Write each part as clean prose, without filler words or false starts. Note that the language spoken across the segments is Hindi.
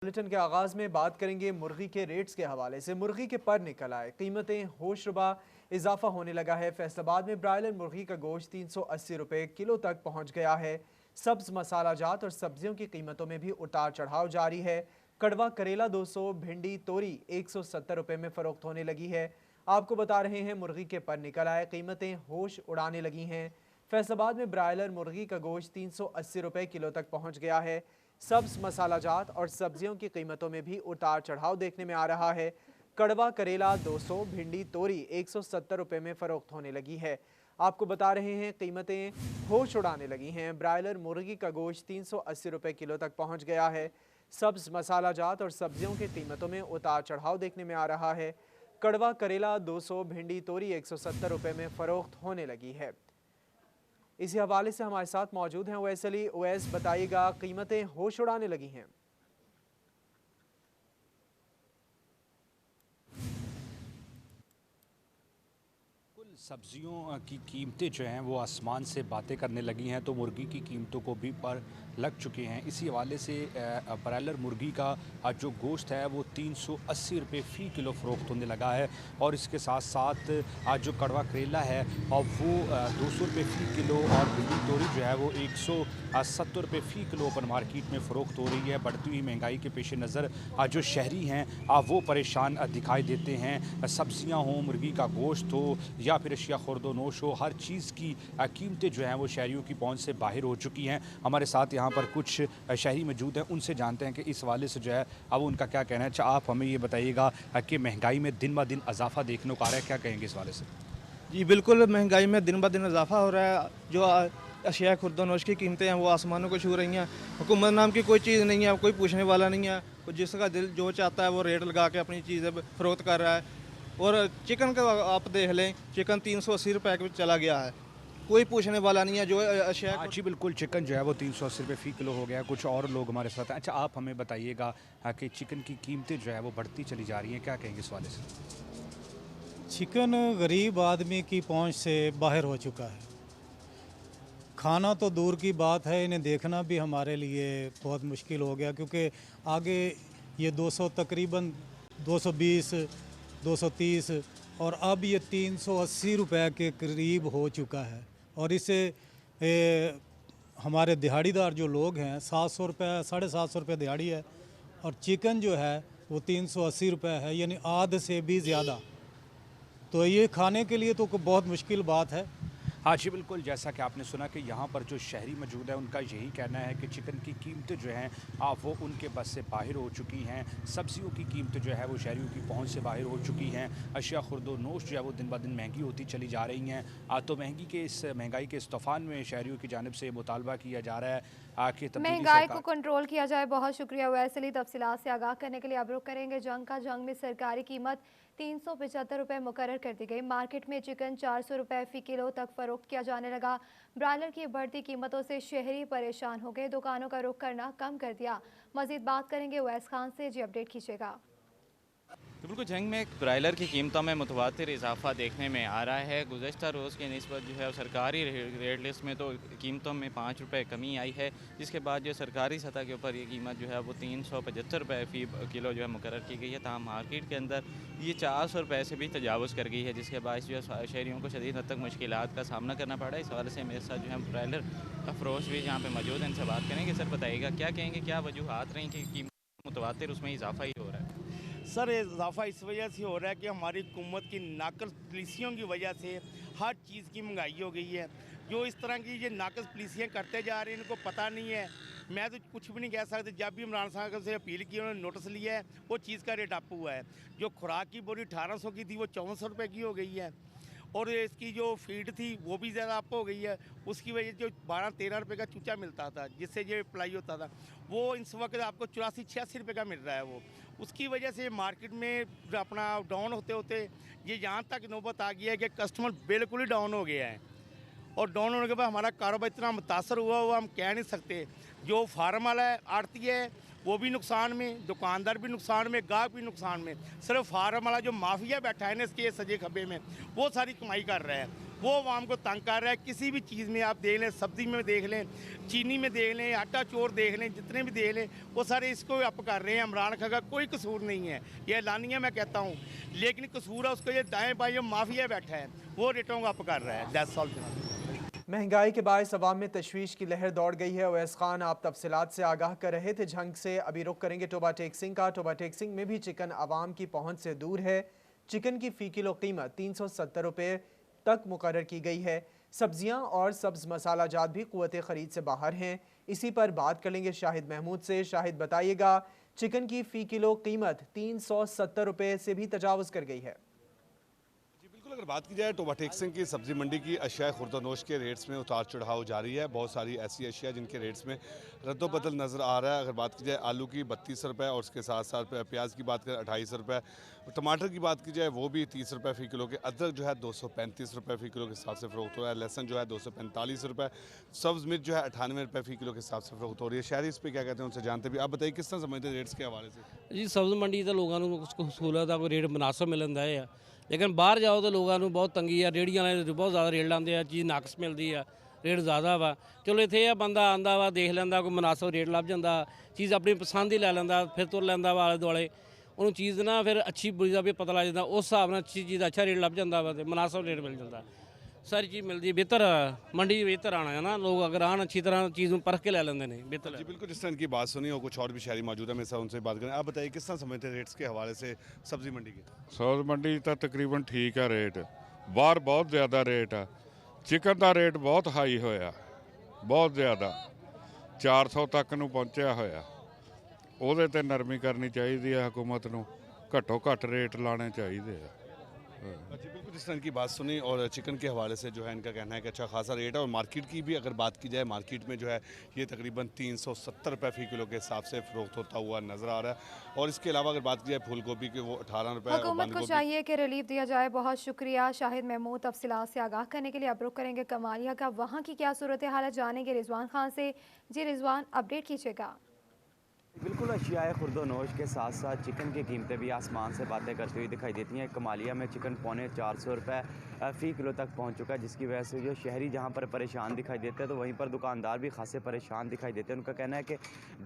बुलेटिन के आगाज में बात करेंगे मुर्गी के रेट्स के हवाले से। मुर्गी के पर निकल आए, कीमतें होशरुबा, इजाफा होने लगा है। फैसलाबाद में ब्रायलर मुर्गी का गोश्त 380 रुपए किलो तक पहुंच गया है। सब्ज मसाला जात और सब्जियों की कीमतों में भी उतार चढ़ाव जारी है। कड़वा करेला 200, भिंडी तोरी 170 रुपए में फरोख्त होने लगी है। आपको बता रहे हैं मुर्गी के पर निकल आए, कीमतें होश उड़ाने लगी हैं। फैसलाबाद में ब्रायलर मुर्गी का गोश्त 380 रुपए किलो तक पहुंच गया है। सब्ज मसाला जात और सब्जियों की कीमतों में भी उतार चढ़ाव देखने में आ रहा है। कड़वा करेला 200, भिंडी तोरी 170 रुपए में फरोख्त होने लगी है। आपको बता रहे हैं कीमतें होश उड़ाने लगी हैं। ब्रायलर मुर्गी का गोश्त 380 रुपए किलो तक पहुंच गया है। सब्ज मसाला जात और सब्जियों की कीमतों में उतार चढ़ाव देखने में आ रहा है। कड़वा करेला 200, भिंडी तोरी 170 रुपए में फरोख्त होने लगी है। इसी हवाले से हमारे साथ मौजूद हैं उवैस अली। उवैस, बताइएगा, कीमतें होश उड़ाने लगी हैं? सब्जियों की कीमतें जो हैं वो आसमान से बातें करने लगी हैं, तो मुर्गी की कीमतों को भी पर लग चुके हैं। इसी हवाले से ब्रायलर मुर्गी का जो गोश्त है वो 380 रुपये फ़ी किलो फ़रोख्त होने लगा है। और इसके साथ साथ जो कड़वा करेला है और वो 200 रुपये फ़ी किलो, और भिंडी तोरी जो है वो 170 रुपये फ़ी किलो ओपन मार्केट में फ़रोख्त हो रही है। बढ़ती हुई महंगाई के पेश नज़र जो शहरी हैं वो परेशान दिखाई देते हैं। सब्जियाँ हों, मुर्गी का गोश्त हो या फिर अशिया खुर्दो नोश हो, हर चीज़ की कीमतें जो हैं वो शहरियों की पहुंच से बाहर हो चुकी हैं। हमारे साथ यहाँ पर कुछ शहरी मौजूद हैं, उनसे जानते हैं कि इस हवाले से जो है अब उनका क्या कहना है। अच्छा, आप हमें ये बताइएगा कि महंगाई में दिन ब दिन इजाफा देखने को आ रहा है, क्या कहेंगे इस हवाले से? जी बिल्कुल, महंगाई में दिन ब दिन इजाफा हो रहा है। जो अशिया खुर्दनोश की कीमतें हैं वो आसमानों को छू रही हैं। हुकूमत नाम की कोई चीज़ नहीं है, कोई पूछने वाला नहीं है। जिसका दिल जो चाहता है वो रेट लगा के अपनी चीज़ें फ़रोख्त कर रहा है। और चिकन का आप देख लें, चिकन 380 रुपये के चला गया है, कोई पूछने वाला नहीं है। जो अशिया जी बिल्कुल, चिकन जो है वो 380 रुपये फ़ी किलो हो गया। कुछ और लोग हमारे साथ हैं। अच्छा, आप हमें बताइएगा कि चिकन की कीमतें जो है वो बढ़ती चली जा रही हैं, क्या कहेंगे इस हवाले से? चिकन गरीब आदमी की पहुंच से बाहर हो चुका है। खाना तो दूर की बात है, इन्हें देखना भी हमारे लिए बहुत मुश्किल हो गया, क्योंकि आगे ये 200 तकरीबन 220, 230 और अब ये 380 रुपए के करीब हो चुका है। और इसे हमारे दिहाड़ीदार जो लोग हैं 700 रुपये, 750 रुपये दिहाड़ी है, और चिकन जो है वो 380 रुपये है, यानी आध से भी ज़्यादा। तो ये खाने के लिए तो बहुत मुश्किल बात है। हाँ जी बिल्कुल, जैसा कि आपने सुना कि यहाँ पर जो शहरी मौजूद है उनका यही कहना है कि चिकन की कीमतें जो हैं वो उनके बस से बाहर हो चुकी हैं। सब्जियों की कीमतें जो है वो शहरियों की पहुँच से बाहर हो चुकी हैं। अशिया खुर्दो नोश जो है वो दिन ब दिन महंगी होती चली जा रही हैं। तो महंगाई के इस तूफ़ान में शहरियों की जानिब से मुतालबा किया जा रहा है कि महंगाई को कंट्रोल किया जाए। बहुत शुक्रिया वैसे ही तफसीलात से आगाह करने के लिए। अब रुख करेंगे जंग का। जंग में सरकारी कीमत 375 रुपये मुकर्रर कर दी गई। मार्केट में चिकन 400 रुपये फ़ी किलो तक फरोख्त किया जाने लगा। ब्रायलर की बढ़ती कीमतों से शहरी परेशान हो गए, दुकानों का रुख करना कम कर दिया। मजीद बात करेंगे उवैस खान से। जी अपडेट कीजिएगा। तो बिल्कुल, जंग में ब्रायलर की कीमतों में मुतवातिर इजाफा देखने में आ रहा है। गुज़श्ता रोज़ की निस्बत जो है सरकारी रेट लिस्ट में तो कीमतों में 5 रुपये कमी आई है, जिसके बाद जो सरकारी सतह के ऊपर ये कीमत जो है वो 375 रुपये फ़ी किलो जो है मुकर्रर की गई है। तमाम मार्केट के अंदर ये 400 रुपये से भी तजावुज़ कर गई है, जिसके बायस जो है शहरियों को शदीद हद तक मुश्किलात का सामना करना पड़ा है। इस हवाले से मेरे साथ जो है ब्रायलर अफरोश भी यहाँ पर मौजूद हैं, इनसे बात करेंगे। सर बताइएगा, क्या कहेंगे, क्या वजूहात रही कि कीमत मुतवातिर उसमें इजाफा ही हो रहा है? सर, इजाफा इस वजह से हो रहा है कि हमारी हुकूमत की नाकस पॉलिसियों की वजह से हर चीज़ की महंगाई हो गई है। जो इस तरह की ये नाकस पॉलिसियाँ करते जा रहे हैं, इनको पता नहीं है। मैं तो कुछ भी नहीं कह सकता। जब भी इमरान साहब से अपील की, उन्होंने नोटिस लिया है, वो चीज़ का रेट अप हुआ है। जो खुराक की बोरी 1800 की थी वो 5400 रुपये की हो गई है। और इसकी जो फीड थी वो भी ज़्यादा अप हो गई है। उसकी वजह जो 12-13 रुपये का चूचा मिलता था, जिससे ये अप्लाई होता था, वो इस वक्त आपको 84-86 रुपये का मिल रहा है। वो उसकी वजह से मार्केट में अपना डाउन होते होते ये यहाँ तक नौबत आ गया है कि कस्टमर बिल्कुल ही डाउन हो गया है। और डाउन होने के बाद हमारा कारोबार इतना मुतासर हुआ हम कह नहीं सकते। जो फार्म वाला है, आड़ती है, वो भी नुकसान में, दुकानदार भी नुकसान में, गाहक भी नुकसान में। सिर्फ फार्म वाला जो माफिया बैठा है ना इसके सजे खब्बे में, वो सारी कमाई कर रहा है, वो आवाम को तंग कर रहा है। किसी भी चीज़ में आप देख लें, सब्ज़ी में देख लें, चीनी में देख लें, आटा चोर देख लें, जितने भी देख लें वो सारे इसको अप कर रहे हैं। इमरान खान का कोई कसूर नहीं है, ये ऐलानिया मैं कहता हूँ, लेकिन कसूर है उसको ये दाएँ बाएँ जो माफिया बैठा है वो रेटों को अप कर रहा है। 10 साल महंगाई के बायस अवाम में तशवीश की लहर दौड़ गई है। अवैस खान आप तफसीलात से आगाह कर रहे थे। झंग से अभी रुख करेंगे टोबा टेक्सिंग का। टोबा टेक्सिंग में भी चिकन आवाम की पहुंच से दूर है। चिकन की फ़ी किलो कीमत 370 रुपये तक मुकर्रर की गई है। सब्जियां और सब्ज़ मसाला जात भी क़ुव्वत ख़रीद से बाहर हैं। इसी पर बात कर लेंगे शाहिद महमूद से। शाहिद बताइएगा, चिकन की फ़ी किलो कीमत 370 रुपये से भी तजावुज़ कर गई है। अगर बात की जाए टोबा टेक्सिंग की सब्जी मंडी की अशिया खुर्दनोश के रेट्स में उतार चढ़ाव जारी है। बहुत सारी ऐसी अशिया जिनके रेट्स में रद्दोबदल नज़र आ रहा है। अगर बात की जाए आलू की 32 रुपये और उसके साथ साथ प्याज की बात करें 28 रुपये, टमाटर की बात की जाए वो भी 30 रुपये फ़ी किलो के, अदरक जो है 235 रुपये फ़ी किलो के हिसाब से फ़रोख्त हो रहा है, लहसन जो है 245 रुपये, सब्ज़ मिर्च जो है 98 रुपये फ़ी किलो के हिसाब से फ़रोख्त हो रही है। शहरी इस पर क्या कहते हैं उनसे जानते भी। आप बताइए किस तरह समझते हैं रेट्स के हवाले से? जी सब्ज़ मंडी तो लोगों को सहूलत है, कोई रेट मुनासिब मिल रहा है, लेकिन बाहर जाओ तो लोगों को बहुत तंगी है। रेहड़ियां वाले बहुत ज़्यादा रेट लाते हैं, चीज़ नाकस मिलती है, रेट ज़्यादा वा। चलो इतने यह बंदा आंदा वा, देख लेंदा, कोई मुनासिब रेट लभ जाता, चीज़ अपनी पसंद ही लै लेंदा, फिर तुर लेंदा वा आले दुआले। उन्होंने चीज़ ना फिर अच्छी बुरी का भी पता लग जाता, उस हिसाब नाल अच्छी चीज़ अच्छा रेट लभ जाता वा, मुनासिब रेट मिल जाता, सारी चीज़ मिलती है। बेहतर मंडी बेहतर आना है ना, लोग अगर आन अच्छी तरह चीज़ परख के ले लेंगे नहीं बेहतर। जी बिल्कुल, जिस तरह इनकी बात सुनी और कुछ और भी शहरी मौजूद है, मैं उनसे बात करें। आप बताइए किस तरह समझते हैं रेट्स के हवाले से सब्जी मंडी के? सब्ज़ मंडी तो तकरीबन ठीक है रेट, बाहर बहुत ज़्यादा रेट है। चिकन का रेट बहुत हाई होया, बहुत ज़्यादा 400 तक नूं पहुँचा होया। ਉਹਦੇ ਤੇ ਨਰਮੀ करनी चाहिए है हुकूमत नूं, घट्टो घट्ट रेट लाने चाहिए। जी बिल्कुल, जिस तरह इनकी बात सुनी और चिकन के हवाले से जो है इनका कहना है कि अच्छा खासा रेट है। और मार्केट की भी अगर बात की जाए, मार्केट में जो है ये तकरीबन 370 रुपये फ़ी किलो के हिसाब से फ़रोख्त होता हुआ नज़र आ रहा है। और इसके अलावा अगर बात की जाए फूल गोभी की, वो 18 रुपये। हुकूमत को चाहिए कि रिलीफ दिया जाए। बहुत शुक्रिया शाहिद महमूद तफसीलात से आगाह करने के लिए। अब रुख करेंगे कमालिया का, वहाँ की क्या सूरत हाल जानेंगे रिजवान खान से। जी रिजवान, अपडेट कीजिएगा। बिल्कुल, अशियाए खुर्दोनोश के साथ साथ चिकन की कीमतें भी आसमान से बातें करती हुई दिखाई देती हैं। कमालिया में चिकन 450 रुपये फ़ी किलो तक पहुंच चुका है, जिसकी वजह से जो शहरी जहां पर परेशान दिखाई देते हैं तो वहीं पर दुकानदार भी खासे परेशान दिखाई देते हैं। उनका कहना है कि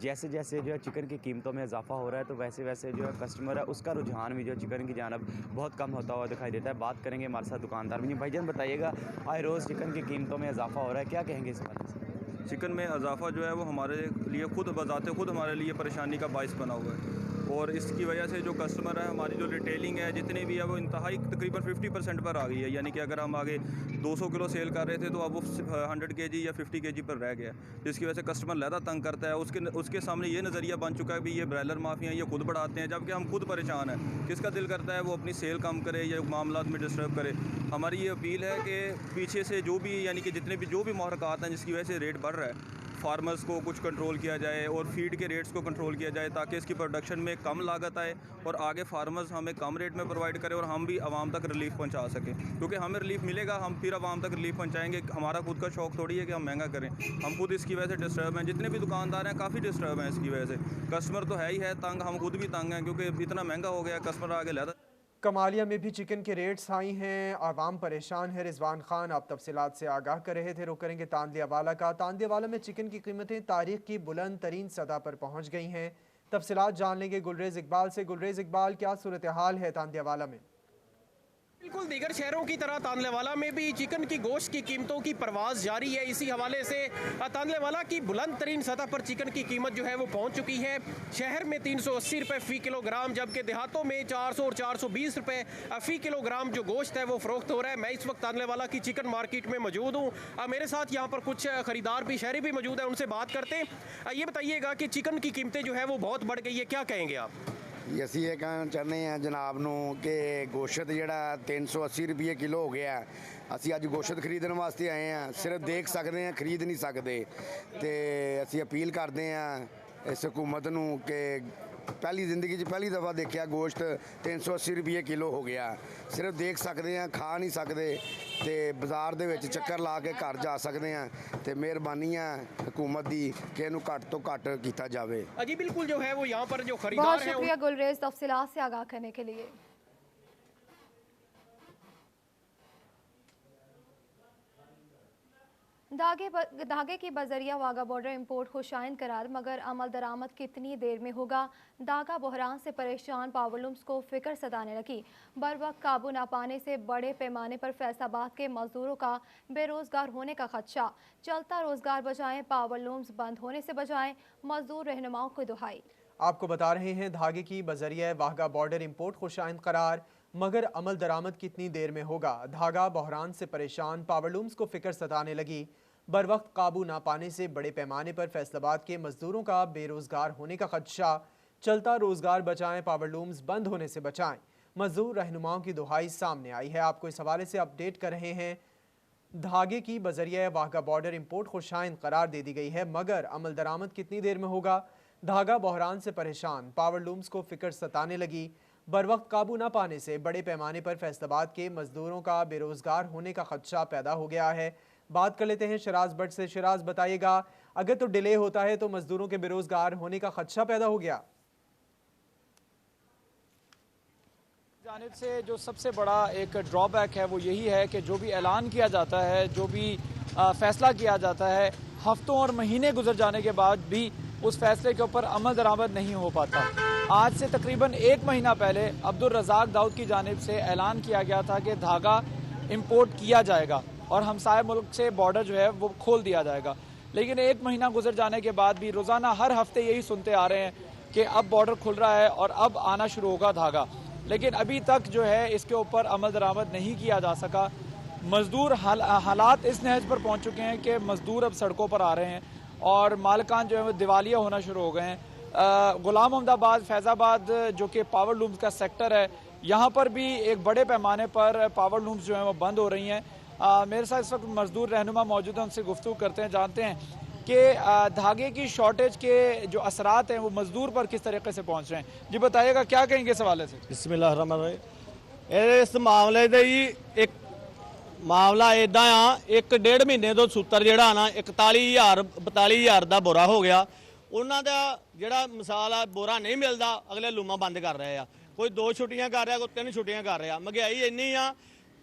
जैसे जैसे जो है चिकन की कीमतों में इजाफा हो रहा है तो वैसे वैसे जो है कस्टमर है उसका रुझान भी जो चिकन की जानब बहुत कम होता हुआ दिखाई देता है। बात करेंगे हमारे साथ दुकानदार भी। भाईजान बताइएगा, आए रोज़ चिकन की कीमतों में इजाफा हो रहा है, क्या कहेंगे इस बारे में? चिकन में इजाफा जो है वो हमारे लिए खुद बजाते खुद हमारे लिए परेशानी का बायस बना हुआ है। और इसकी वजह से जो कस्टमर है, हमारी जो रिटेलिंग है जितने भी है वो इंतहाई तकरीबन 50% पर आ गई है। यानी कि अगर हम आगे 200 किलो सेल कर रहे थे तो अब वो 100 kg या 50 kg पर रह गया, जिसकी वजह से कस्टमर ज़्यादा तंग करता है। उसके सामने ये नज़रिया बन चुका है कि ये ब्रायलर माफिया ये खुद बढ़ाते हैं, जबकि हम खुद परेशान हैं। किसका दिल करता है वो अपनी सेल कम करे या मामलात में डिस्टर्ब करे। हमारी ये अपील है कि पीछे से जो भी यानी कि जितने भी जो भी महरक़ात हैं जिसकी वजह से रेट बढ़ रहा है, फार्मर्स को कुछ कंट्रोल किया जाए और फीड के रेट्स को कंट्रोल किया जाए ताकि इसकी प्रोडक्शन में कम लागत आए और आगे फार्मर्स हमें कम रेट में प्रोवाइड करें और हम भी आवाम तक रिलीफ पहुंचा सकें। क्योंकि हमें रिलीफ मिलेगा, हम फिर आवाम तक रिलीफ पहुंचाएंगे। हमारा खुद का शौक़ थोड़ी है कि हम महंगा करें, हम खुद इसकी वजह से डिस्टर्ब हैं। जितने भी दुकानदार हैं काफ़ी डिस्टर्ब हैं इसकी वजह से। कस्टमर तो है ही है तंग, हम खुद भी तंग हैं क्योंकि इतना महंगा हो गया, कस्टमर आगे लहदा। कमालिया में भी चिकन के रेट्स हाई हैं, आवाम परेशान है। रिजवान खान आप तफसीलात से आगाह कर रहे थे। रुक करेंगे तांदियावाला का। तांदियावाला में चिकन की कीमतें तारीख की बुलंद तरीन सतह पर पहुँच गई हैं। तफसीलात जान लेंगे गुलरेज इकबाल से। गुलरेज इकबाल, क्या सूरत हाल है तांदियावाला में? बिल्कुल, दीगर शहरों की तरह तांदलेवाला में भी चिकन की गोश्त की कीमतों की परवाज़ जारी है। इसी हवाले से तांदलेवाला की बुलंद तरीन सतह पर चिकन की कीमत जो है वो पहुंच चुकी है। शहर में 380 रुपये फ़ी किलोग्राम, जबकि देहातों में 400 और 420 रुपये फ़ी किलोग्राम जो गोश्त है वो फ़रोख्त हो रहा है। मैं इस वक्त तांदलेवाला की चिकन मार्केट में मौजूद हूँ। मेरे साथ यहाँ पर कुछ ख़रीदार भी, शहरी भी मौजूद है, उनसे बात करते हैं। ये बताइएगा कि चिकन की कीमतें जो है वो बहुत बढ़ गई है, क्या कहेंगे आप? ਅਸੀਂ ਇਹ ਕਹਿਣਾ ਚਾਹੁੰਦੇ ਹਾਂ ਜਨਾਬ ਨੂੰ ਕਿ ਗੋਸ਼ਤ ਜਿਹੜਾ 380 ਰੁਪਏ ਕਿਲੋ ਹੋ ਗਿਆ। ਅਸੀਂ ਅੱਜ ਗੋਸ਼ਤ ਖਰੀਦਣ ਵਾਸਤੇ ਆਏ ਹਾਂ, ਸਿਰਫ ਦੇਖ ਸਕਦੇ ਹਾਂ, ਖਰੀਦ ਨਹੀਂ ਸਕਦੇ। ਤੇ ਅਸੀਂ ਅਪੀਲ ਕਰਦੇ ਹਾਂ ਇਸ ਹਕੂਮਤ ਨੂੰ ਕਿ ਪਹਿਲੀ ਜ਼ਿੰਦਗੀ 'ਚ ਪਹਿਲੀ ਦਫਾ ਦੇਖਿਆ ਗੋਸ਼ਤ 380 ਰੁਪਏ ਕਿਲੋ ਹੋ ਗਿਆ। ਸਿਰਫ ਦੇਖ ਸਕਦੇ ਆ, ਖਾ ਨਹੀਂ ਸਕਦੇ ਤੇ ਬਾਜ਼ਾਰ ਦੇ ਵਿੱਚ ਚੱਕਰ ਲਾ ਕੇ ਘਰ ਜਾ ਸਕਦੇ ਆ ਤੇ ਮਿਹਰਬਾਨੀ ਆ हुकूमत दी कि इनू घट तो घट किया जाए। जी बिल्कुल जो है वो यहाँ पर जो खरीदार बहुत शुक्रिया गुलरेज तफसीलात से आगाह करने के लिए। धागे की बजरिया वाघा बॉर्डर इंपोर्ट खुशाइन करार, मगर अमल दरामद कितनी देर में होगा? धागा बहरान से परेशान पावरलूम्स को फिक्र सताने लगी। बर वक्त काबू ना पाने से बड़े पैमाने पर फैसलाबाद के मजदूरों का बेरोजगार होने का खदशा। चलता रोजगार बचाएं, पावरलूम्स बंद होने से बचाएं, मजदूर रहनुमाओं को दुहाई। आपको बता रहे हैं धागे की बजरिया वाघा बॉर्डर इंपोर्ट खुशाइन करार, मगर अमल दरामद कितनी देर में होगा? धागा बहरान से परेशान पावरलूम्स को फिक्र सताने लगी। बर वक्त काबू ना पाने से बड़े पैमाने पर फैसलाबाद के मजदूरों का बेरोजगार होने का खदशा। चलता रोजगार बचाएं, पावरलूम्स बंद होने से बचाएं, मजदूर रहनुमाओं की दुहाई सामने आई है। आपको इस हवाले से अपडेट कर रहे हैं। धागे की बजरिया वाघा बॉर्डर इंपोर्ट खुशाइन करार दे दी गई है, मगर अमल दरामद कितनी देर में होगा? धागा बहरान से परेशान पावरलूम्स को फिक्र सताने लगी। बर वक्त काबू ना पाने से बड़े पैमाने पर फैसलाबाद के मजदूरों का बेरोजगार होने का खदशा पैदा हो गया है। बात कर लेते हैं शराज भट्ट से। शराज, बताइएगा, अगर तो डिले होता है तो मजदूरों के बेरोजगार होने का खदशा पैदा हो गया? जानिब से जो सबसे बड़ा एक ड्रॉबैक है वो यही है कि जो भी ऐलान किया जाता है, जो भी फैसला किया जाता है, हफ्तों और महीने गुजर जाने के बाद भी उस फैसले के ऊपर अमल दरामद नहीं हो पाता। आज से तकरीबन 1 महीना पहले अब्दुल रज़ाक दाऊद की जानिब से ऐलान किया गया था कि धागा इंपोर्ट किया जाएगा और हमसाय मुल्क से बॉर्डर जो है वो खोल दिया जाएगा। लेकिन 1 महीना गुजर जाने के बाद भी रोज़ाना हर हफ्ते यही सुनते आ रहे हैं कि अब बॉर्डर खुल रहा है और अब आना शुरू होगा धागा, लेकिन अभी तक जो है इसके ऊपर अमल दरामद नहीं किया जा सका। मजदूर हालात इस नहज पर पहुँच चुके हैं कि मजदूर अब सड़कों पर आ रहे हैं और मालिकान जो है वो दिवालिया होना शुरू हो गए हैं। गुलाम अहमदाबाद, फैज़ाबाद जो कि पावर लूम्स का सेक्टर है, यहाँ पर भी एक बड़े पैमाने पर पावर लूम्स जो हैं वो बंद हो रही हैं। मेरे साथ इस वक्त मजदूर रहनुमा मौजूद हैं, उनसे गुफ्तगू करते हैं, जानते हैं कि धागे की शॉर्टेज के जो असरात हैं वो मजदूर पर किस तरीके से पहुँच रहे हैं। जी बताइएगा, क्या कहेंगे इस हवाले से? बिस्मिल्लाहिर्रहमानिर्रहीम। इस मामले दे एक मामला इदा आ, 1.5 महीने तो सूत्र जोड़ा ना 41,000-42,000 का बोरा हो गया। उन्होंने जोड़ा मिसाल आ बोरा नहीं मिलता, अगले लूमा बंद कर रहे हैं। कोई 2 छुट्टियां कर रहा, कोई 3 छुट्टियां कर रहा। महंगाई इन्नी आ,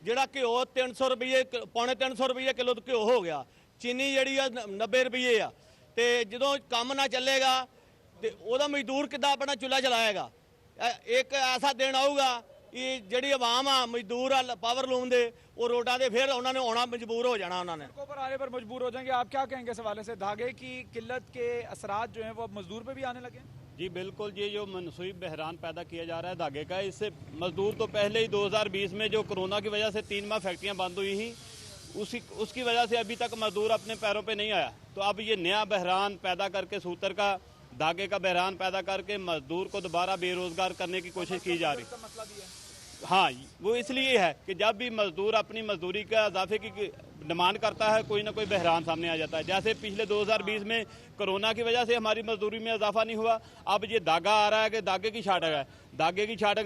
जोड़ा घ्यो 300 रुपये, पौने 300 रुपये किलो घ्यो हो गया। चीनी जी 90 रुपये आ, तो जो काम ना चलेगा तो वह मजदूर किदा अपना चूल्हा चलाएगा? एक ऐसा दिन आऊगा कि जी आवाम आ, मजदूर आ पावर लूम दे, वो रोडा दे फिर उन्होंने आना मजबूर हो जाना। उन्होंने सड़कों पर आने पर मजबूर हो जाएंगे। आप क्या कहेंगे इस हवाले से? धागे की किल्लत के असरात जो हैं वो अब मजदूर पे भी आने लगे? जी बिल्कुल, ये जो मनसूबी बहरान पैदा किया जा रहा है धागे का, इससे मजदूर तो पहले ही 2020 में जो कोरोना की वजह से 3 माह फैक्ट्रियाँ बंद हुई थी, उसकी वजह से अभी तक मजदूर अपने पैरों पे नहीं आया। तो अब ये नया बहरान पैदा करके, सूतर का धागे का बहरान पैदा करके मजदूर को दोबारा बेरोजगार करने की कोशिश की जा रही है। हाँ, वो इसलिए है कि जब भी मजदूर अपनी मजदूरी का इजाफे की डिमांड करता है, कोई ना कोई बहरान सामने आ जाता है। जैसे पिछले 2020 में कोरोना की वजह से हमारी मजदूरी में इजाफा नहीं हुआ, अब ये धागा आ रहा है कि धागे की छाटक है, धागे की छाटक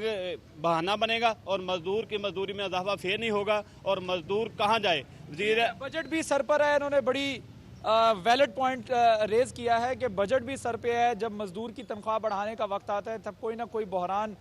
बहाना बनेगा और मजदूर की मजदूरी में इजाफा फिर नहीं होगा और मजदूर कहाँ जाए? बजट भी सर पर है, इन्होंने बड़ी वैलिड पॉइंट रेज किया है कि बजट भी सर पे है। जब मजदूर की तनख्वाह बढ़ाने का वक्त आता है तब कोई ना कोई बहरान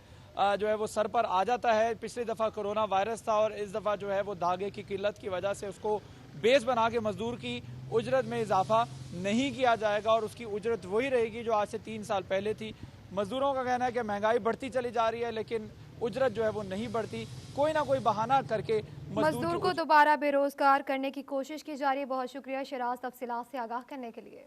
जो है वो सर पर आ जाता है। पिछली दफ़ा कोरोना वायरस था और इस दफ़ा जो है वो धागे की किल्लत की वजह से उसको बेस बना के मजदूर की उजरत में इजाफा नहीं किया जाएगा और उसकी उजरत वही रहेगी जो आज से 3 साल पहले थी। मजदूरों का कहना है कि महंगाई बढ़ती चली जा रही है लेकिन उजरत जो है वो नहीं बढ़ती। कोई ना कोई बहाना करके मजदूर को दोबारा बेरोजगार करने की कोशिश की जा रही है। बहुत शुक्रिया शराज तफसीलात से आगाह करने के लिए।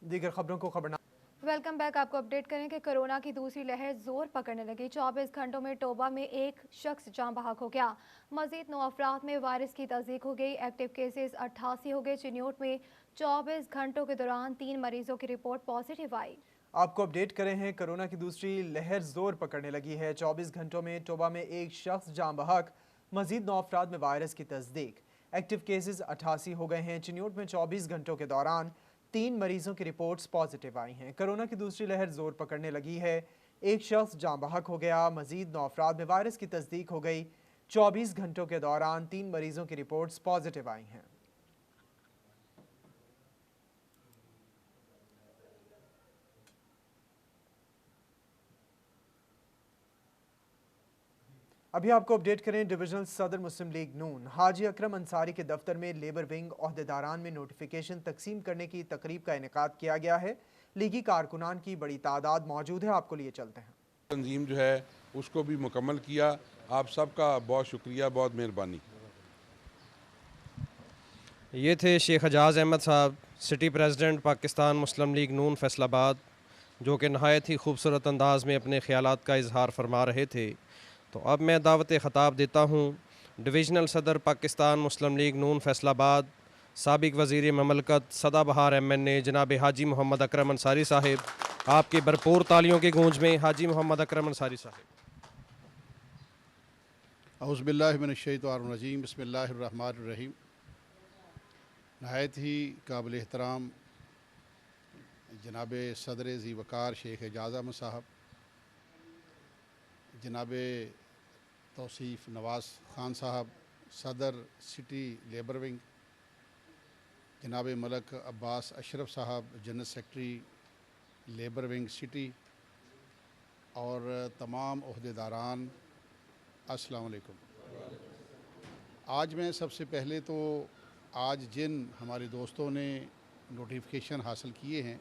दीगर खबरों को खबरना वेलकम बैक। आपको अपडेट करें कि कोरोना की दूसरी लहर जोर पकड़ने लगी। 24 घंटों में टोबा में एक शख्स जान बहक हो गया। मजीद 9 अफराद में वायरस की तस्दीक हो गई। एक्टिव केसेस 88 हो गए। चिन्योट में 24 घंटों के दौरान 3 मरीजों की रिपोर्ट पॉजिटिव आई। आपको अपडेट करें हैं, कोरोना की दूसरी लहर जोर पकड़ने लगी है। 24 घंटों में टोबा में एक शख्स जान बहक, मजीद 9 अफराद में वायरस की तस्दीक। एक्टिव केसेस 88 हो गए हैं। चिन्योट में 24 घंटों के दौरान 3 मरीजों की रिपोर्ट्स पॉजिटिव आई हैं। कोरोना की दूसरी लहर जोर पकड़ने लगी है। एक शख्स जाँ बहक हो गया। मजीद 9 अफराद में वायरस की तस्दीक हो गई। 24 घंटों के दौरान 3 मरीजों की रिपोर्ट्स पॉजिटिव आई हैं। अभी आपको अपडेट करें डिविजनल सदर मुस्लिम लीग नून हाजी अकरम अंसारी के दफ्तर में लेबर विंग ओहदेदारान में नोटिफिकेशन तकसीम करने की तकरीब का इनेकाद किया गया है। लीगी कारकुनान की बड़ी तादाद मौजूद है। आपको लिए चलते हैं। तंजीम जो है उसको भी मुकम्मल किया। आप सबका बहुत शुक्रिया, बहुत मेहरबानी। ये थे शेख एजाज़ अहमद साहब, सिटी प्रेसिडेंट पाकिस्तान मुस्लिम लीग नून फैसलाबाद, जो कि नहायत ही खूबसूरत अंदाज में अपने ख्यालात का इजहार फरमा रहे थे। तो अब मैं दावत ख़ताब देता हूँ डिविजनल सदर पाकिस्तान मुस्लिम लीग नून फैसलाबाद, साबिक वज़ीर ममलकत सदाबहार MNA जनाब हाजी मोहम्मद अकरम अंसारी साहिब। आपकी भरपूर तालियों की गूंज में हाजी मोहम्मद अकरम अंसारी साहिब। औज़ुबिल्लाहि मिनश्शैतानिर्रजीम, बिस्मिल्लाहिर्रहमानिर्रहीम। नहायत ही काबिल एहतराम जनाब सदर ज़ी वक़ार शेख एजाज़ अहमद साहब, जनाब तौसीफ़ नवाज़ ख़ान साहब सदर सिटी लेबर विंग, जनाब मलक अब्बास अशरफ साहब general secretary labour wing city, और तमाम ओहदेदारान, अस्सलाम वालेकुम। आज मैं सबसे पहले तो आज जिन हमारे दोस्तों ने नोटिफिकेशन हासिल किए हैं,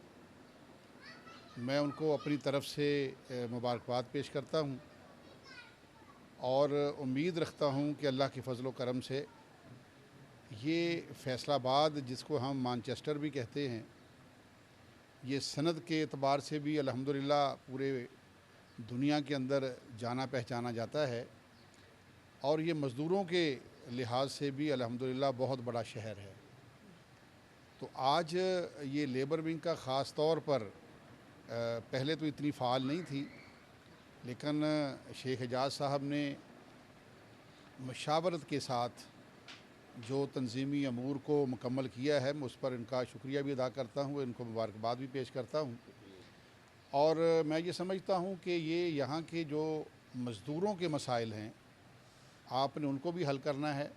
मैं उनको अपनी तरफ से मुबारकबाद पेश करता हूँ और उम्मीद रखता हूँ कि अल्लाह के फजल व करम से ये फैसलाबाद, जिसको हम मानचेस्टर भी कहते हैं, ये सनद के एतबार से भी अल्हम्दुलिल्लाह पूरे दुनिया के अंदर जाना पहचाना जाता है, और ये मज़दूरों के लिहाज से भी अल्हम्दुलिल्लाह बहुत बड़ा शहर है। तो आज ये लेबर विंग का ख़ास तौर पर पहले तो इतनी फ़ाल नहीं थी, लेकिन शेख एजाज़ साहब ने मशावरत के साथ जो तंजीमी अमूर को मुकम्मल किया है, मैं उस पर इनका शुक्रिया भी अदा करता हूँ, इनको मुबारकबाद भी पेश करता हूँ। और मैं ये समझता हूँ कि ये यहाँ के जो मज़दूरों के मसाइल हैं, आपने उनको भी हल करना है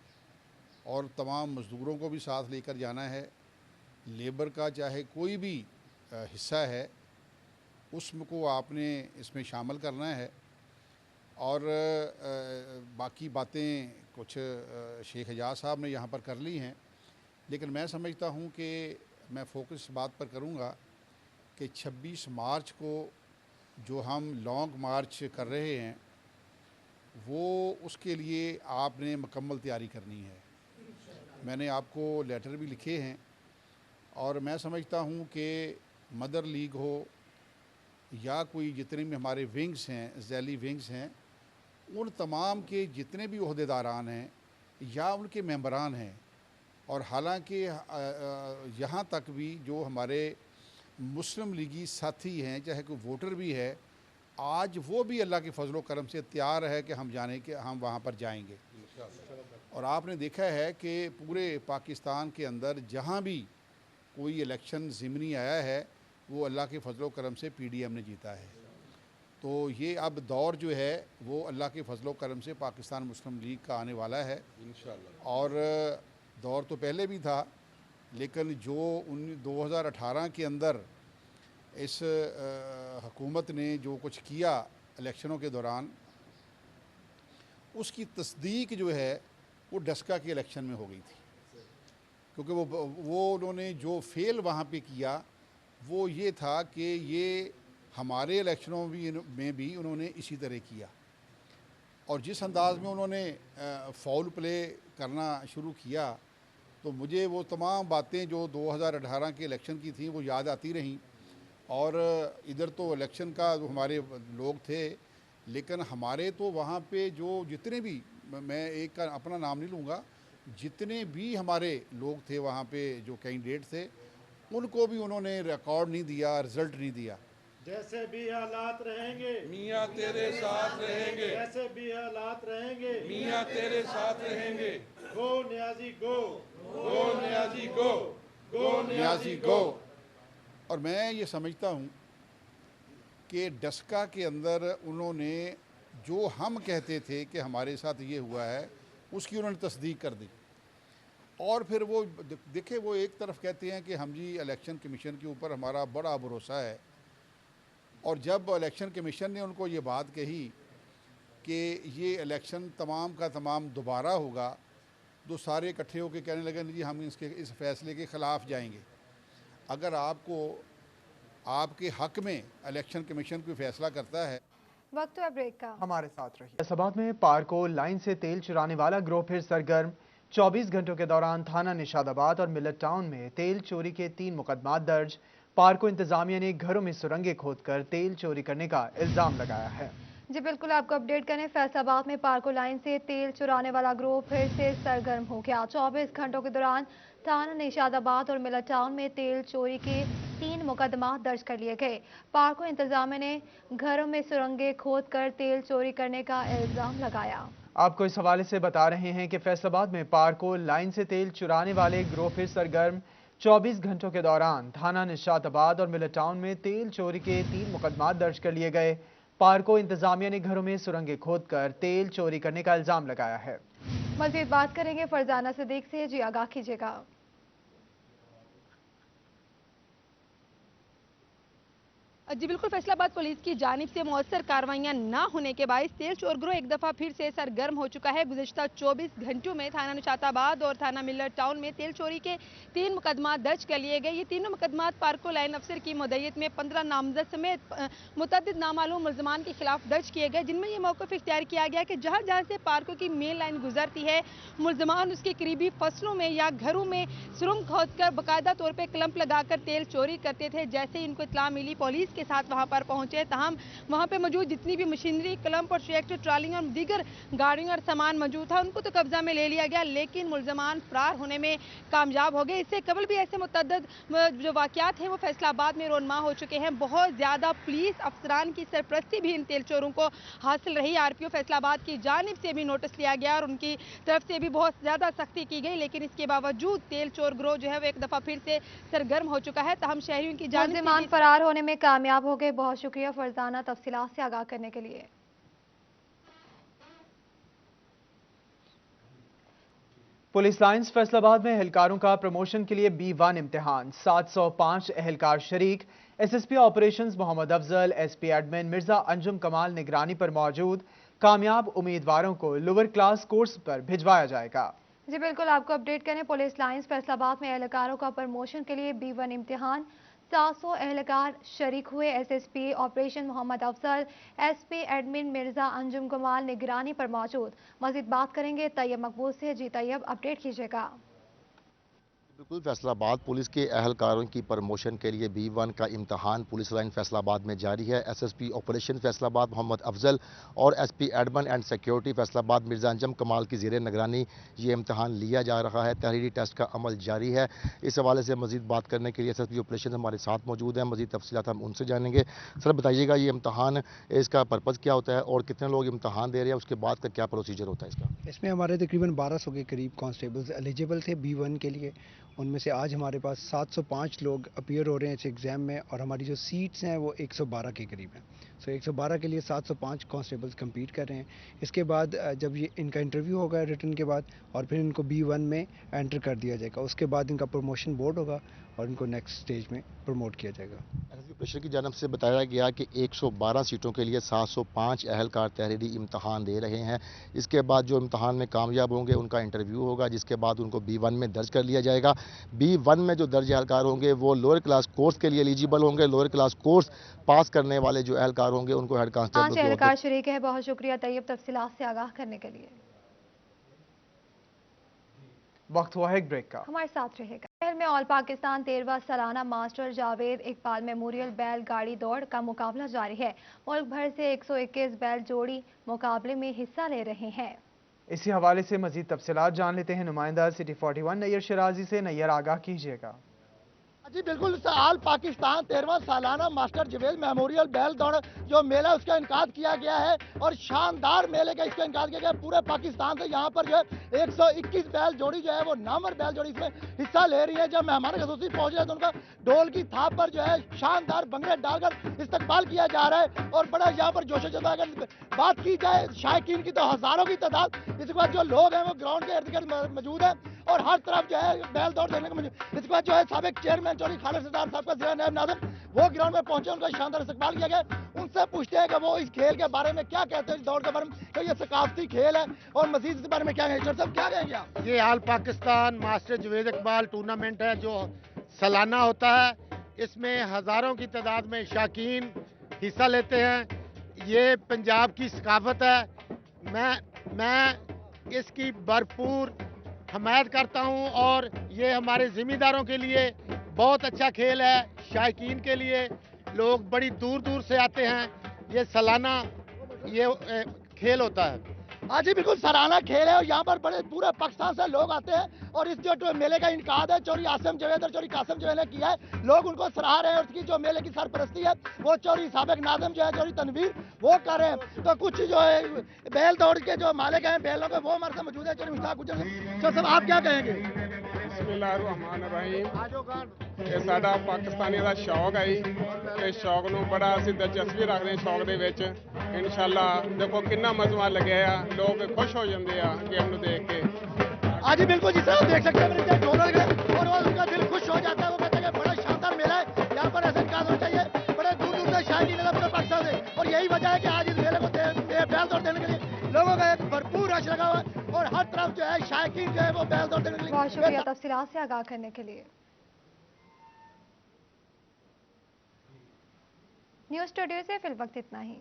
और तमाम मज़दूरों को भी साथ लेकर जाना है। लेबर का चाहे कोई भी हिस्सा है, उसको आपने इसमें शामिल करना है। और बाकी बातें कुछ शेख एजाज़ साहब ने यहाँ पर कर ली हैं, लेकिन मैं समझता हूँ कि मैं फोकस इस बात पर करूँगा कि 26 मार्च को जो हम लॉन्ग मार्च कर रहे हैं, वो उसके लिए आपने मुकम्मल तैयारी करनी है। मैंने आपको लेटर भी लिखे हैं, और मैं समझता हूँ कि मदर लीग हो या कोई जितने भी हमारे विंग्स हैं, ज़ैली विंग्स हैं, उन तमाम के जितने भी ओहदेदारान हैं या उनके मेंबरान हैं, और हालांकि यहाँ तक भी जो हमारे मुस्लिम लीगी साथी हैं, चाहे कोई वोटर भी है, आज वो भी अल्लाह के फजल व करम से तैयार है कि हम वहाँ पर जाएंगे। और आपने देखा है कि पूरे पाकिस्तान के अंदर जहाँ भी कोई इलेक्शन ज़िमनी आया है, वो अल्लाह के फजल व करम से PDM ने जीता है। तो ये अब दौर जो है वो अल्लाह के फजल व करम से पाकिस्तान मुस्लिम लीग का आने वाला है इंशाअल्लाह। और दौर तो पहले भी था, लेकिन जो 2018 के अंदर इस हुकूमत ने जो कुछ किया इलेक्शनों के दौरान, उसकी तस्दीक जो है वो डस्का के इलेक्शन में हो गई थी, क्योंकि वो उन्होंने जो फेल वहाँ पे किया वो ये था कि ये हमारे इलेक्शनों में भी उन्होंने इसी तरह किया, और जिस अंदाज़ में उन्होंने फाउल प्ले करना शुरू किया, तो मुझे वो तमाम बातें जो 2018 के इलेक्शन की थी वो याद आती रहीं। और इधर तो इलेक्शन का जो हमारे लोग थे, लेकिन हमारे तो वहाँ पे जो जितने भी, मैं एक का अपना नाम नहीं लूँगा, जितने भी हमारे लोग थे वहाँ पे जो कैंडिडेट थे, उनको भी उन्होंने रिकॉर्ड नहीं दिया, रिज़ल्ट नहीं दिया। जैसे भी हालात रहेंगे मियाँ तेरे साथ रहेंगे, जैसे भी हालात रहेंगे मियाँ तेरे साथ रहेंगे। गो न्याजी गो, गो न्याजी गो, गो न्याजी गो। और मैं ये समझता हूँ कि डस्का के अंदर उन्होंने जो हम कहते थे कि हमारे साथ ये हुआ है उसकी उन्होंने तस्दीक कर दी। और फिर वो देखे, वो एक तरफ कहते हैं कि हम जी इलेक्शन कमीशन के ऊपर हमारा बड़ा भरोसा है, और जब इलेक्शन कमीशन ने उनको ये बात कही कि ये इलेक्शन तमाम का तमाम दोबारा होगा, तो सारे इकट्ठे होकर कहने लगे नहीं जी हम इस फैसले के ख़िलाफ़ जाएंगे। अगर आपको आपके हक़ में इलेक्शन कमीशन कोई फ़ैसला करता है। वक्त है ब्रेक का, हमारे साथ रहिए। फैसलाबाद में पार्को लाइन से तेल चुराने वाला गिरोह फिर सरगर्म। 24 घंटों के दौरान थाना निशादाबाद और मिलत टाउन में तेल चोरी के 3 मुकदमा दर्ज। पार्को इंतजामिया ने घरों में सुरंगें खोदकर तेल चोरी करने का इल्जाम लगाया है। जी बिल्कुल, आपको अपडेट करें। फैसलाबाद में पार्को लाइन से तेल चुराने वाला गिरोह फिर से सरगर्म हो गया। 24 घंटों के दौरान थाना निशादाबाद और मिलत टाउन में तेल चोरी के 3 मुकदमा दर्ज कर लिए गए। पार्को इंतजामिया ने घरों में सुरंगें खोदकर तेल चोरी करने का इल्जाम लगाया। आपको इस हवाले से बता रहे हैं कि फैसलाबाद में पार्को लाइन से तेल चुराने वाले गिरोह फिर सरगर्म। 24 घंटों के दौरान थाना निशादाबाद और मिलत टाउन में तेल चोरी के 3 मुकदमा दर्ज कर लिए गए। पार्को इंतजामिया ने घरों में सुरंगें खोदकर तेल चोरी करने का इल्जाम लगाया है। मज़ीद बात करेंगे फरजाना सिद्दीक से। जी आगाह कीजिएगा। जी बिल्कुल, फैसलाबाद पुलिस की जानिब से मौसर कार्रवाइयां ना होने के बायस तेल चोर गिरोह एक दफ़ा फिर से सरगर्म हो चुका है। गुज़िश्ता 24 घंटों में थाना निशाताबाद और थाना मिलत टाउन में तेल चोरी के 3 मुकदमा दर्ज कर लिए गए। ये तीनों मुकदमा पार्को लाइन अफसर की मुद्दत में 15 नामजद समेत मुतअद्दिद नामालूम मुल्ज़मान के खिलाफ दर्ज किए गए, जिनमें यह मौक़िफ़ इख्तियार किया गया कि जहाँ जहाँ से पार्को की मेन लाइन गुजरती है, मुल्ज़मान उसके करीबी फसलों में या घरों में सुरंग खोदकर बाकायदा तौर पर क्लम्प लगाकर तेल चोरी करते थे। जैसे इनको इत्तला मिली, पुलिस के साथ वहां पर पहुंचे, तहम वहां पे मौजूद जितनी भी मशीनरी, क्लम्प और ट्रैक्टर ट्राली और दीगर गाड़ियों और सामान मौजूद था, उनको तो कब्जा में ले लिया गया, लेकिन मुल्ज़मान फरार होने में कामयाब हो गए। इससे कबल भी ऐसे मुतअद्दिद जो वाक़यात हैं वो फैसलाबाद में रोनमा हो चुके हैं। बहुत ज़्यादा पुलिस अफसरान की सरपरस्ती भी इन तेल चोरों को हासिल रही। RPO फैसलाबाद की जानिब से भी नोटिस लिया गया और उनकी तरफ से भी बहुत ज़्यादा सख्ती की गई, लेकिन इसके बावजूद तेल चोर गिरोह जो है वो एक दफ़ा फिर से सरगर्म हो चुका है। तहम शहरियों की जानिब से फरार होने में कामयाब हो गए। बहुत शुक्रिया फरजाना तफसीलात से आगाह करने के लिए। पुलिस लाइंस फैसलाबाद में एहलकारों का प्रमोशन के लिए B1 इम्तिहान। 705 एहलकार शरीक। SSP operations Mohammad Afzal, SP admin Mirza Anjum Kamal निगरानी पर मौजूद। कामयाब उम्मीदवारों को लोअर क्लास कोर्स पर भिजवाया जाएगा। जी बिल्कुल, आपको अपडेट करें। पुलिस लाइंस फैसलाबाद में एहलकारों का प्रमोशन के लिए B1 इम्तिहान। 700 एहलकार शरीक हुए। SSP operation Mohammad Afzal, SP admin Mirza Anjum Kamal निगरानी पर मौजूद। मजीद बात करेंगे तैयब मकबूल से। जी तैयब, अपडेट कीजिएगा। बिल्कुल, फैसलाबाद पुलिस के अहलकारों की प्रमोशन के लिए B1 का इम्तहान पुलिस लाइन फैसलाबाद में जारी है। SSP ऑपरेशन फैसलाबाद मोहम्मद अफजल और SP admin and security Faisalabad Mirza Anjum कमाल की ज़ेर निगरानी ये इम्तहान लिया जा रहा है। तहरीरी टेस्ट का अमल जारी है। इस हवाले से मजीद बात करने के लिए SSP ऑपरेशन हमारे साथ मौजूद हैं। मजीद तफसीलात हम उनसे जानेंगे। सर बताइएगा, ये इम्तहान इसका पर्पज़ क्या होता है और कितने लोग इम्तहान दे रहे हैं, उसके बाद का क्या प्रोसीजर होता है इसका? इसमें हमारे तकरीबन 1200 के करीब कांस्टेबल्स एलिजिबल थे B1 के लिए। उनमें से आज हमारे पास 705 लोग अपीयर हो रहे हैं इस एग्ज़ाम में, और हमारी जो सीट्स हैं वो 112 के करीब हैं। सो 112 के लिए 705 कांस्टेबल्स compete कर रहे हैं। इसके बाद जब ये इनका इंटरव्यू होगा रिटन के बाद, और फिर इनको B1 में एंटर कर दिया जाएगा। उसके बाद इनका प्रमोशन बोर्ड होगा और इनको नेक्स्ट स्टेज में प्रमोट किया जाएगा। ऑपरेशन की जानब से बताया गया कि 112 सीटों के लिए 705 अहलकार तहरीरी इम्तहान दे रहे हैं। इसके बाद जो इम्तहान में कामयाब होंगे उनका इंटरव्यू होगा, जिसके बाद उनको B1 में दर्ज कर लिया जाएगा। B1 में जो दर्ज अहलकार होंगे वो लोअर क्लास कोर्स के लिए एलिजिबल होंगे। लोअर क्लास कोर्स पास करने वाले जो अहलकार होंगे उनको हेड कांस्टेबल एहलकार शरीक है। बहुत शुक्रिया तैयब तफसीलात से आगाह करने के लिए। वक्त हुआ है एक ब्रेक का, हमारे साथ रहेगा। शहर में ऑल पाकिस्तान 13वां सालाना मास्टर जावेद इकबाल मेमोरियल बैल गाड़ी दौड़ का मुकाबला जारी है। मुल्क भर से 121 बैल जोड़ी मुकाबले में हिस्सा ले रहे हैं। इसी हवाले से मजीद तफसीलात जान लेते हैं नुमाइंदा सिटी 41 नैयर शराजी से। नैयर, आगाह कीजिएगा। जी बिल्कुल, आल पाकिस्तान 13वां सालाना मास्टर जवेद मेमोरियल बैल दौड़ जो मेला उसका इनकाद किया गया है और शानदार मेले का इसका इनकाद किया गया। पूरे पाकिस्तान से यहाँ पर जो है 121 बैल जोड़ी जो है वो नामवर बैल जोड़ी इसमें हिस्सा ले रही है। जब मेहमान खसूसी पहुंच रहे हैं तो उनका ढोल की थाप पर जो है शानदार भंगड़े डालकर इस्तकबाल किया जा रहा है और बड़ा यहाँ पर जोशो जज्बा। अगर बात की जाए शायकीन की तो हजारों की तादाद, इसके बाद जो लोग हैं वो ग्राउंड के इर्द गिर्द मौजूद है और हर तरफ जो है बैल दौड़ देखने को मिले। इसके बाद जो है साबिक चेयरमैन चौधरी खालिद सरदार साहब का जिला नायब नाज़िम वो ग्राउंड में पहुंचे, उनका शानदार इस्तकबाल किया गया। उनसे पूछते हैं कि वो इस खेल के बारे में क्या कहते हैं, इस दौड़ के बारे में, तो ये सकाफती खेल है और मजीद इस बारे में क्या कहेंगे सब, क्या कहेंगे आप? ये आल पाकिस्तान मास्टर जवेद इकबाल टूर्नामेंट है जो सालाना होता है। इसमें हज़ारों की तादाद में शाकीन हिस्सा लेते हैं। ये पंजाब की सकाफत है। मैं इसकी भरपूर हमायत करता हूं और ये हमारे ज़िम्मेदारों के लिए बहुत अच्छा खेल है। शायकीन के लिए लोग बड़ी दूर दूर से आते हैं। ये सालाना ये खेल होता है। हाँ जी बिल्कुल सराहना खेल है और यहाँ पर बड़े पूरे पाकिस्तान से लोग आते हैं और इस जो मेले का इनकाद है चौधरी आसिम जवेद और चौधरी कासिम जवेद ने किया है। लोग उनको सराह रहे हैं और उसकी जो मेले की सरपरस्ती है वो चौधरी साबिक नाज़िम जो है चौधरी तनवीर वो कर रहे हैं। तो कुछ जो है बैल दौड़ के जो मालिक हैं बैलों के वो हमारे साथ मौजूद है। चौधरी मुश्ताक गुजर तो सब आप क्या कहेंगे? ਇਹ ਸਾਡਾ ਪਾਕਿਸਤਾਨੀਆਂ ਦਾ ਸ਼ੌਕ ਹੈ ਜੀ ਤੇ ਸ਼ੌਕ ਨੂੰ ਬੜਾ ਅਸੀਂ ਦਿਲਚਸਪੀ ਰੱਖਦੇ ਹਾਂ। ਸ਼ੌਕ ਦੇ ਵਿੱਚ ਇਨਸ਼ਾਅੱਲਾ ਦੇਖੋ ਕਿੰਨਾ ਮਜ਼ਾ ਲੱਗਿਆ ਆ, ਲੋਕ ਖੁਸ਼ ਹੋ ਜਾਂਦੇ ਆ ਗੇਮ ਨੂੰ देख के। हाँ जी बिल्कुल, जिस तरह आप देख सकते हैं मेरे ढोल लग रहे हैं और वो उनका दिल खुश हो जाता है। वो कहते हैं कि बड़ा शानदार मेला है, यहाँ पर ऐसा इनकाद होना चाहिए। बड़े दूर दूर से शायकीन है पूरे पाकिस्तान से और यही वजह है कि आज इस मेले को बैल दौड़ देने के लिए लोगों का एक भरपूर रश लगा हुआ है और हर तरफ जो है शायकीन जो है वो बैल दौड़ देने के लिए। बहुत शुक्रिया तफसीलात से आगाह करने के लिए। न्यूज़ स्टूडियो से फिल वक्त इतना ही।